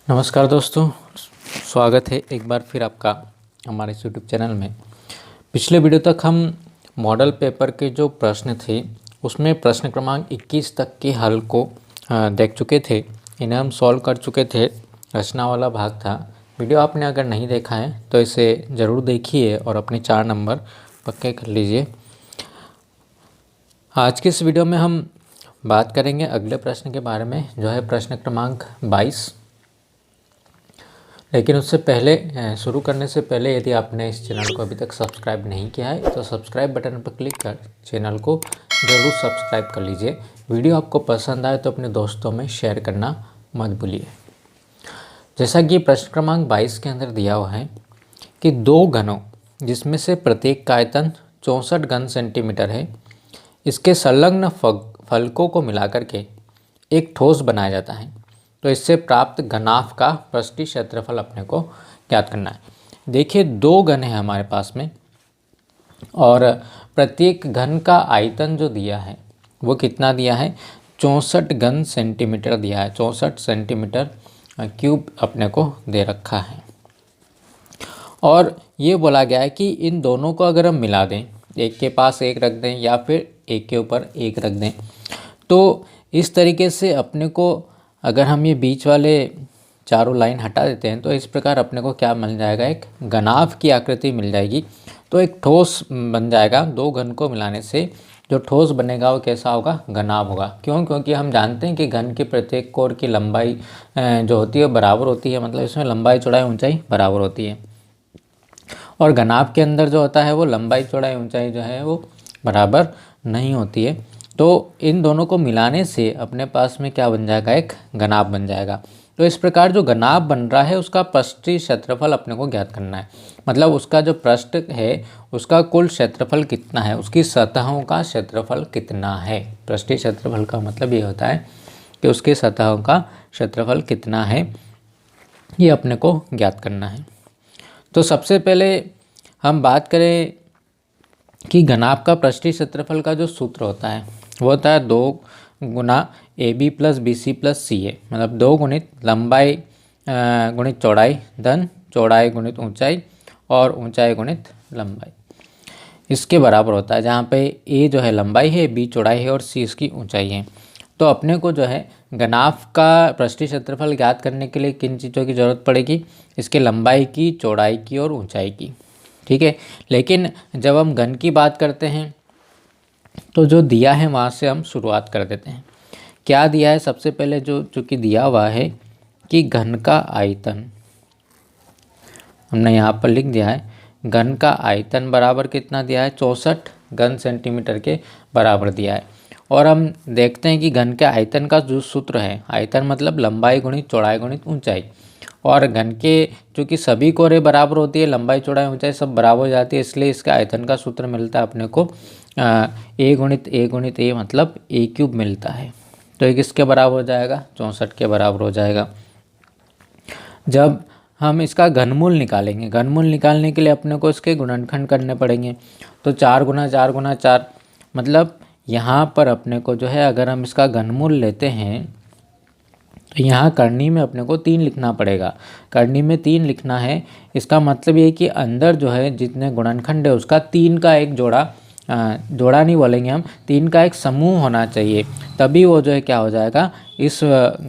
नमस्कार दोस्तों, स्वागत है एक बार फिर आपका हमारे यूट्यूब चैनल में। पिछले वीडियो तक हम मॉडल पेपर के जो प्रश्न थे उसमें प्रश्न क्रमांक 21 तक के हल को देख चुके थे। इन्हें हम सॉल्व कर चुके थे। रचना वाला भाग था। वीडियो आपने अगर नहीं देखा है तो इसे ज़रूर देखिए और अपने 4 नंबर पक्के कर लीजिए। आज के इस वीडियो में हम बात करेंगे अगले प्रश्न के बारे में, जो है प्रश्न क्रमांक 22। लेकिन उससे पहले शुरू करने से पहले यदि आपने इस चैनल को अभी तक सब्सक्राइब नहीं किया है तो सब्सक्राइब बटन पर क्लिक कर चैनल को ज़रूर सब्सक्राइब कर लीजिए। वीडियो आपको पसंद आए तो अपने दोस्तों में शेयर करना मत भूलिए। जैसा कि प्रश्न क्रमांक 22 के अंदर दिया हुआ है कि दो घनों जिसमें से प्रत्येक का आयतन 64 घन सेंटीमीटर है, इसके संलग्न फलकों को मिलाकर के एक ठोस बनाया जाता है, तो इससे प्राप्त घनाभ का पृष्ठीय क्षेत्रफल अपने को ज्ञात करना है। देखिए, दो घन है हमारे पास में और प्रत्येक घन का आयतन जो दिया है वो कितना दिया है, 64 घन सेंटीमीटर दिया है। 64 सेंटीमीटर क्यूब अपने को दे रखा है और ये बोला गया है कि इन दोनों को अगर हम मिला दें, एक के पास एक रख दें या फिर एक के ऊपर एक रख दें, तो इस तरीके से अपने को अगर हम ये बीच वाले चारों लाइन हटा देते हैं तो इस प्रकार अपने को क्या मिल जाएगा, एक घनाभ की आकृति मिल जाएगी। तो एक ठोस बन जाएगा। दो घन को मिलाने से जो ठोस बनेगा वो कैसा होगा, घनाभ होगा। क्यों? क्योंकि हम जानते हैं कि घन के प्रत्येक कोर की लंबाई जो होती है बराबर होती है, मतलब इसमें लंबाई चौड़ाई ऊंचाई बराबर होती है। और घनाभ के अंदर जो होता है वो लंबाई चौड़ाई ऊंचाई जो है वो बराबर नहीं होती है। तो इन दोनों को मिलाने से अपने पास में क्या बन जाएगा, एक घनाभ बन जाएगा। तो इस प्रकार जो घनाभ बन रहा है उसका पृष्ठीय क्षेत्रफल अपने को ज्ञात करना है। मतलब उसका जो पृष्ठ है उसका कुल क्षेत्रफल कितना है, उसकी सतहों का क्षेत्रफल कितना है। पृष्ठीय क्षेत्रफल का मतलब ये होता है कि उसकी सतहों का क्षेत्रफल कितना है, ये अपने को ज्ञात करना है। तो सबसे पहले हम बात करें कि घनाभ का पृष्ठीय क्षेत्रफल का जो सूत्र होता है वो होता है 2 गुना AB plus BC plus CA, मतलब 2 गुणित लंबाई गुणित चौड़ाई धन चौड़ाई गुणित ऊंचाई और ऊंचाई गुणित लंबाई, इसके बराबर होता है। जहाँ पे A जो है लंबाई है, B चौड़ाई है और C इसकी ऊंचाई है। तो अपने को जो है घनाभ का पृष्ठीय क्षेत्रफल ज्ञात करने के लिए किन चीज़ों की ज़रूरत पड़ेगी, इसके लंबाई की, चौड़ाई की और ऊंचाई की। ठीक है। लेकिन जब हम घन की बात करते हैं तो जो दिया है वहाँ से हम शुरुआत कर देते हैं। क्या दिया है, सबसे पहले जो चूँकि दिया हुआ है कि घन का आयतन, हमने यहाँ पर लिख दिया है घन का आयतन बराबर कितना दिया है, 64 घन सेंटीमीटर के बराबर दिया है। और हम देखते हैं कि घन के आयतन का जो सूत्र है, आयतन मतलब लंबाई गुणित चौड़ाई गुणित ऊंचाई, और घन के चूँकि सभी कोरे बराबर होती है, लंबाई चौड़ाई ऊंचाई सब बराबर हो जाती है, इसलिए इसका आयतन का सूत्र मिलता है अपने को A गुणित A गुणित A, मतलब A क्यूब मिलता है। तो ये किसके बराबर हो जाएगा, 64 के बराबर हो जाएगा। जब हम इसका घनमूल निकालेंगे, घनमूल निकालने के लिए अपने को इसके गुणनखंड करने पड़ेंगे। तो 4 गुना 4 गुना 4, मतलब यहाँ पर अपने को जो है अगर हम इसका घनमूल लेते हैं तो यहाँ करनी में अपने को 3 लिखना पड़ेगा। करनी में 3 लिखना है, इसका मतलब ये कि अंदर जो है जितने गुणनखंड है उसका 3 का एक जोड़ा नहीं बोलेंगे हम, 3 का एक समूह होना चाहिए, तभी वो जो है क्या हो जाएगा, इस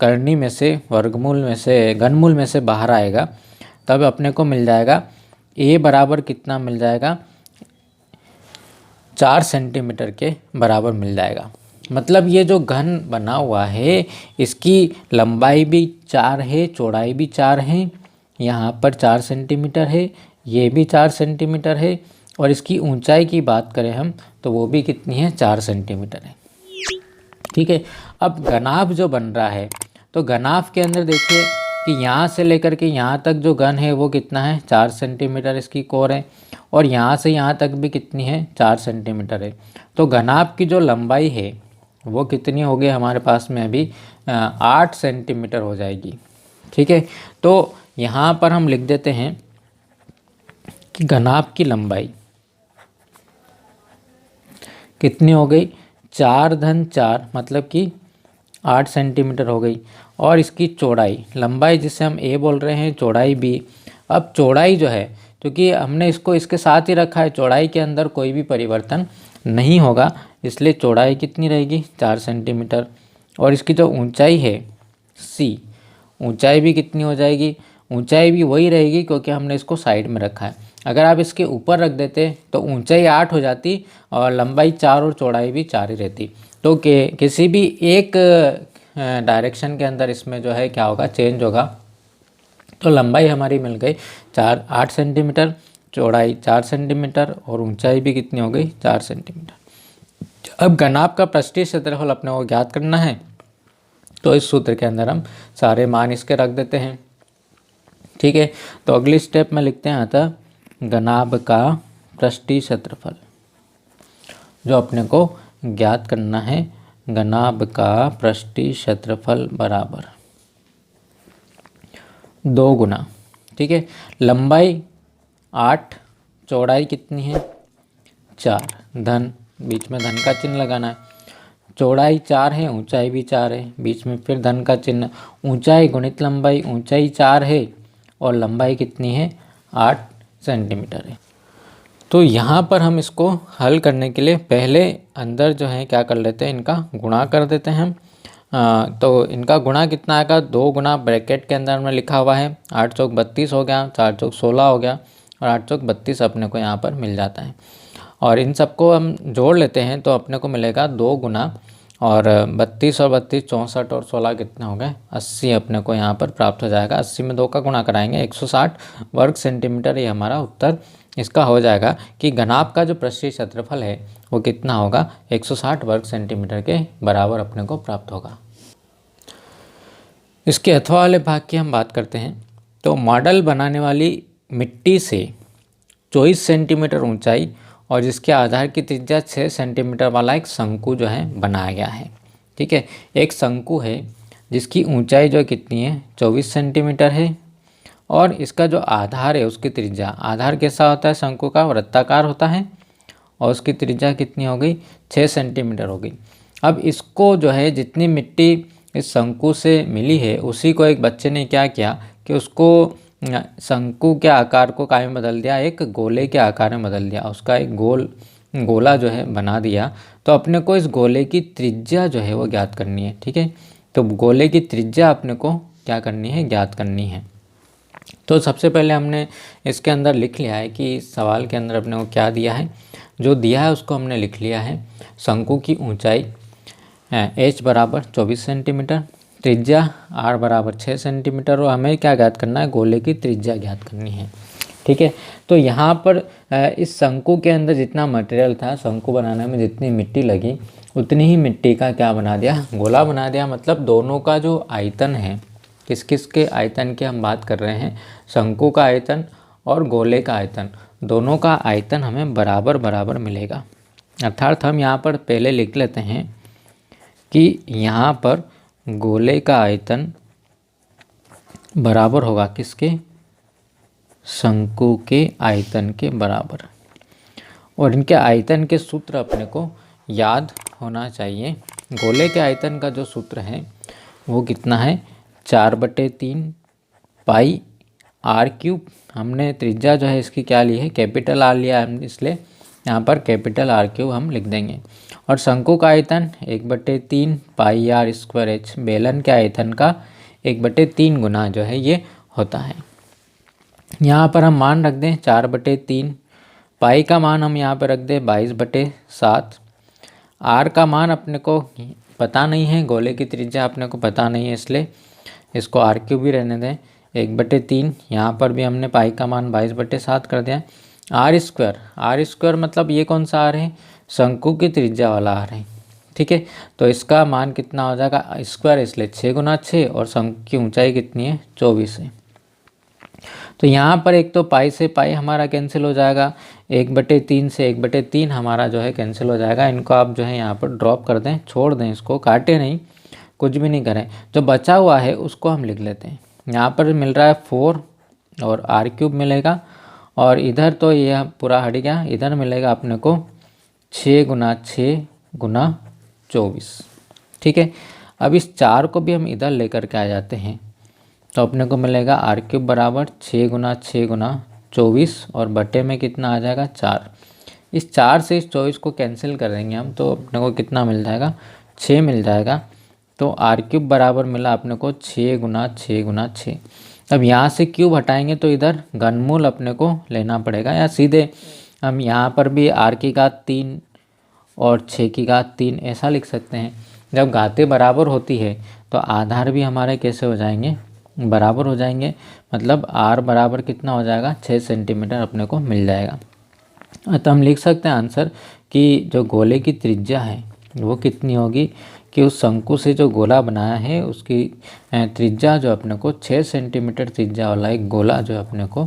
करनी में से, वर्गमूल में से, घनमूल में से बाहर आएगा। तब अपने को मिल जाएगा A बराबर कितना मिल जाएगा, 4 सेंटीमीटर के बराबर मिल जाएगा। मतलब ये जो घन बना हुआ है इसकी लंबाई भी 4 है, चौड़ाई भी 4 है, यहाँ पर 4 सेंटीमीटर है, ये भी 4 सेंटीमीटर है, और इसकी ऊंचाई की बात करें हम तो वो भी कितनी है, 4 सेंटीमीटर है। ठीक है। अब घनाभ जो बन रहा है, तो घनाभ के अंदर देखिए कि यहाँ से लेकर के यहाँ तक जो घन है वो कितना है, 4 सेंटीमीटर इसकी कोर है, और यहाँ से यहाँ तक भी कितनी है, 4 सेंटीमीटर है। तो घनाभ की जो लंबाई है वो कितनी होगी हमारे पास में, अभी 8 सेंटीमीटर हो जाएगी। ठीक है। तो यहाँ पर हम लिख देते हैं कि घनाभ की लंबाई कितनी हो गई, 4 धन 4, मतलब कि 8 सेंटीमीटर हो गई। और इसकी चौड़ाई, लंबाई जिसे हम ए बोल रहे हैं, चौड़ाई बी। अब चौड़ाई जो है, क्योंकि हमने इसको इसके साथ ही रखा है, चौड़ाई के अंदर कोई भी परिवर्तन नहीं होगा, इसलिए चौड़ाई कितनी रहेगी, 4 सेंटीमीटर। और इसकी जो ऊंचाई है सी, ऊंचाई भी कितनी हो जाएगी, ऊंचाई भी वही रहेगी, क्योंकि हमने इसको साइड में रखा है। अगर आप इसके ऊपर रख देते तो ऊंचाई 8 हो जाती और लंबाई 4 और चौड़ाई भी 4 ही रहती। तो किसी भी एक डायरेक्शन के अंदर इसमें जो है क्या होगा, चेंज होगा। तो लंबाई हमारी मिल गई 8 सेंटीमीटर, चौड़ाई 4 सेंटीमीटर और ऊंचाई भी कितनी हो गई, 4 सेंटीमीटर। अब घनाभ का पृष्ठीय क्षेत्रफल अपने को ज्ञात करना है, तो इस सूत्र के अंदर हम सारे मान इसके रख देते हैं। ठीक है, तो अगली स्टेप में लिखते हैं अतः घनाभ का पृष्ठीय क्षेत्रफल जो अपने को ज्ञात करना है, घनाभ का पृष्ठीय क्षेत्रफल बराबर 2 गुना, ठीक है, लंबाई 8, चौड़ाई कितनी है 4, धन, बीच में धन का चिन्ह लगाना है। चौड़ाई 4 है, ऊंचाई भी 4 है, बीच में फिर धन का चिन्ह। ऊंचाई गुणित लंबाई, ऊंचाई 4 है और लंबाई कितनी है 8 सेंटीमीटर है। तो यहाँ पर हम इसको हल करने के लिए पहले अंदर जो है क्या कर लेते हैं, इनका गुणा कर देते हैं हम। तो इनका गुणा कितना आएगा, 2 गुना ब्रैकेट के अंदर में लिखा हुआ है, 8 चौक 32 हो गया, 4 चौक 16 हो गया और 8 चौक 32 अपने को यहाँ पर मिल जाता है। और इन सबको हम जोड़ लेते हैं तो अपने को मिलेगा 2 गुना और 32 और 32 64 और 16 कितने हो गए 80 अपने को यहाँ पर प्राप्त हो जाएगा। 80 में 2 का गुणा कराएंगे 160 वर्ग सेंटीमीटर, ये हमारा उत्तर इसका हो जाएगा कि घनाभ का जो पृष्ठीय क्षेत्रफल है वो कितना होगा, 160 वर्ग सेंटीमीटर के बराबर अपने को प्राप्त होगा। इसके अथवा वाले भाग की हम बात करते हैं। तो मॉडल बनाने वाली मिट्टी से 24 सेंटीमीटर ऊंचाई और जिसके आधार की त्रिज्या 6 सेंटीमीटर वाला एक शंकु जो है बनाया गया है। ठीक है, एक शंकु है जिसकी ऊंचाई जो कितनी है 24 सेंटीमीटर है और इसका जो आधार है उसकी त्रिज्या, आधार कैसा होता है शंकु का, वृत्ताकार होता है और उसकी त्रिज्या कितनी हो गई 6 सेंटीमीटर हो गई। अब इसको जो है जितनी मिट्टी इस शंकु से मिली है उसी को एक बच्चे ने क्या किया कि उसको शंकु के आकार को काय में बदल दिया, एक गोले के आकार में बदल दिया, उसका एक गोला जो है बना दिया। तो अपने को इस गोले की त्रिज्या जो है वो ज्ञात करनी है। ठीक है, तो गोले की त्रिज्या अपने को क्या करनी है, ज्ञात करनी है। तो सबसे पहले हमने इसके अंदर लिख लिया है कि सवाल के अंदर अपने को क्या दिया है, जो दिया है उसको हमने लिख लिया है। शंकु की ऊंचाई h बराबर 24 सेंटीमीटर, त्रिज्या r बराबर 6 सेंटीमीटर और हमें क्या ज्ञात करना है, गोले की त्रिज्या ज्ञात करनी है। ठीक है, तो यहाँ पर इस शंकु के अंदर जितना मटेरियल था, शंकु बनाने में जितनी मिट्टी लगी उतनी ही मिट्टी का क्या बना दिया, गोला बना दिया। मतलब दोनों का जो आयतन है, किस किस के आयतन की हम बात कर रहे हैं, शंकु का आयतन और गोले का आयतन, दोनों का आयतन हमें बराबर बराबर मिलेगा। अर्थात हम यहाँ पर पहले लिख लेते हैं कि यहाँ पर गोले का आयतन बराबर होगा किसके, शंकु के आयतन के बराबर। और इनके आयतन के सूत्र अपने को याद होना चाहिए। गोले के आयतन का जो सूत्र है वो कितना है, 4/3 पाई r³। हमने त्रिज्या जो है इसकी क्या ली है, कैपिटल R लिया है, इसलिए यहाँ पर कैपिटल R³ हम लिख देंगे। और शंकु का आयतन 1/3 पाई r² h, बेलन के आयतन का 1/3 गुना जो है ये होता है। यहाँ पर हम मान रख दें 4/3, पाई का मान हम यहाँ पर रख दें 22/7, r का मान अपने को पता नहीं है, गोले की त्रिज्या अपने को पता नहीं है, इसलिए इसको r³ भी रहने दें। 1/3, यहाँ पर भी हमने पाई का मान 22/7 कर दिया। r² मतलब ये कौन सा r है, शंकु की त्रिज्या वाला r है। ठीक है, तो इसका मान कितना हो जाएगा, स्क्वायर, इसलिए 6 गुना 6 और शंकु की ऊंचाई कितनी है 24 है। तो यहाँ पर एक तो पाई से पाई हमारा कैंसिल हो जाएगा, 1/3 से 1/3 हमारा जो है कैंसिल हो जाएगा। इनको आप जो है यहाँ पर ड्रॉप कर दें, छोड़ दें, इसको काटे नहीं, कुछ भी नहीं करें। जो बचा हुआ है उसको हम लिख लेते हैं। यहाँ पर मिल रहा है 4 और r³ मिलेगा और इधर तो यह पूरा हट गया, इधर मिलेगा अपने को 6 गुना 6 गुना 24। ठीक है, अब इस 4 को भी हम इधर लेकर के आ जाते हैं तो अपने को मिलेगा r³ बराबर 6 गुना 6 गुना 24 और बटे में कितना आ जाएगा 4। इस 4 से इस 24 को कैंसिल करेंगे हम तो अपने को कितना मिल जाएगा 6 मिल जाएगा। तो r³ बराबर मिला अपने को 6 गुना 6 गुना 6। अब यहाँ से क्यूब हटाएंगे तो इधर घनमूल अपने को लेना पड़ेगा, या सीधे हम यहाँ पर भी r की घात 3 और 6 की घात 3 ऐसा लिख सकते हैं। जब घातें बराबर होती है तो आधार भी हमारे कैसे हो जाएंगे, बराबर हो जाएंगे। मतलब r बराबर कितना हो जाएगा 6 सेंटीमीटर अपने को मिल जाएगा। तो हम लिख सकते हैं आंसर कि जो गोले की त्रिज्या है वो कितनी होगी कि उस शंकु से जो गोला बनाया है उसकी त्रिज्या जो अपने को 6 सेंटीमीटर त्रिज्या वाला एक गोला जो अपने को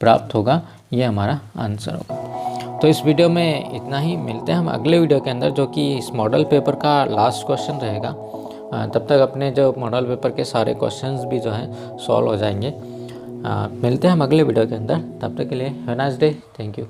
प्राप्त होगा, ये हमारा आंसर होगा। तो इस वीडियो में इतना ही, मिलते हैं हम अगले वीडियो के अंदर जो कि इस मॉडल पेपर का लास्ट क्वेश्चन रहेगा। तब तक अपने जो मॉडल पेपर के सारे क्वेश्चंस भी जो हैं सॉल्व हो जाएंगे। मिलते हैं हम अगले वीडियो के अंदर, तब तक के लिए have a nice day, thank you.